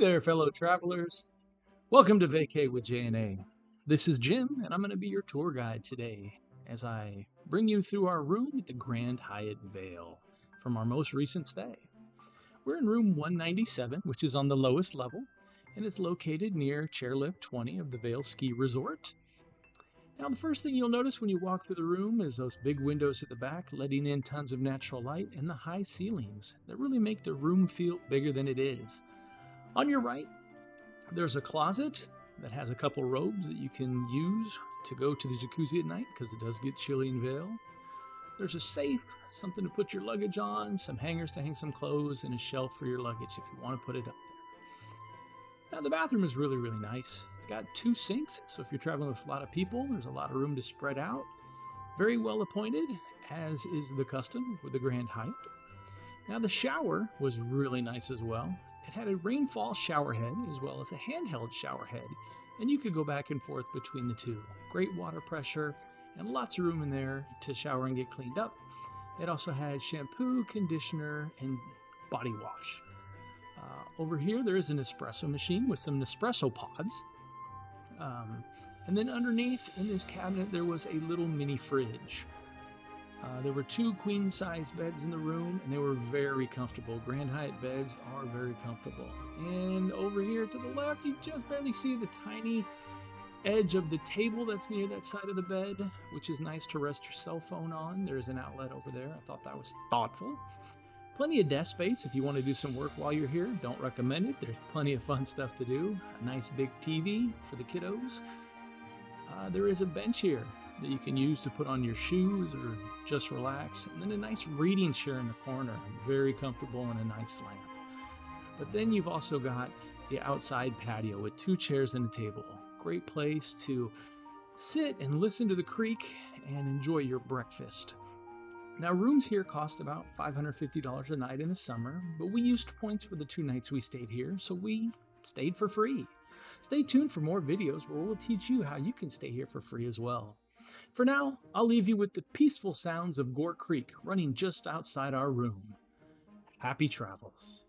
there, fellow travelers. Welcome to Vacay with J&A. This is Jim, and I'm going to be your tour guide today as I bring you through our room at the Grand Hyatt Vail from our most recent stay. We're in room 197, which is on the lowest level, and it's located near Chairlift 20 of the Vail Ski Resort. Now, the first thing you'll notice when you walk through the room is those big windows at the back, letting in tons of natural light, and the high ceilings that really make the room feel bigger than it is. On your right, there's a closet that has a couple robes that you can use to go to the jacuzzi at night because it does get chilly in Vail. There's a safe, something to put your luggage on, some hangers to hang some clothes, and a shelf for your luggage if you want to put it up there. Now, the bathroom is really, really nice. It's got 2 sinks, so if you're traveling with a lot of people, there's a lot of room to spread out. Very well appointed, as is the custom with the Grand Hyatt. Now, the shower was really nice as well. It had a rainfall shower head as well as a handheld shower head, and you could go back and forth between the two. Great water pressure and lots of room in there to shower and get cleaned up. It also had shampoo, conditioner, and body wash. Over here, there is an espresso machine with some Nespresso pods. And then underneath in this cabinet, there was a little mini fridge. There were 2 queen-size beds in the room, and they were very comfortable. Grand Hyatt beds are very comfortable. And over here to the left, you just barely see the tiny edge of the table that's near that side of the bed, which is nice to rest your cell phone on. There's an outlet over there. I thought that was thoughtful. Plenty of desk space if you want to do some work while you're here. Don't recommend it. There's plenty of fun stuff to do. A nice big TV for the kiddos. There is a bench here that you can use to put on your shoes or just relax. And then a nice reading chair in the corner. Very comfortable and a nice lamp. But then you've also got the outside patio with 2 chairs and a table. Great place to sit and listen to the creek and enjoy your breakfast. Now, rooms here cost about $550 a night in the summer, but we used points for the 2 nights we stayed here, so we stayed for free. Stay tuned for more videos where we'll teach you how you can stay here for free as well. For now, I'll leave you with the peaceful sounds of Gore Creek running just outside our room. Happy travels.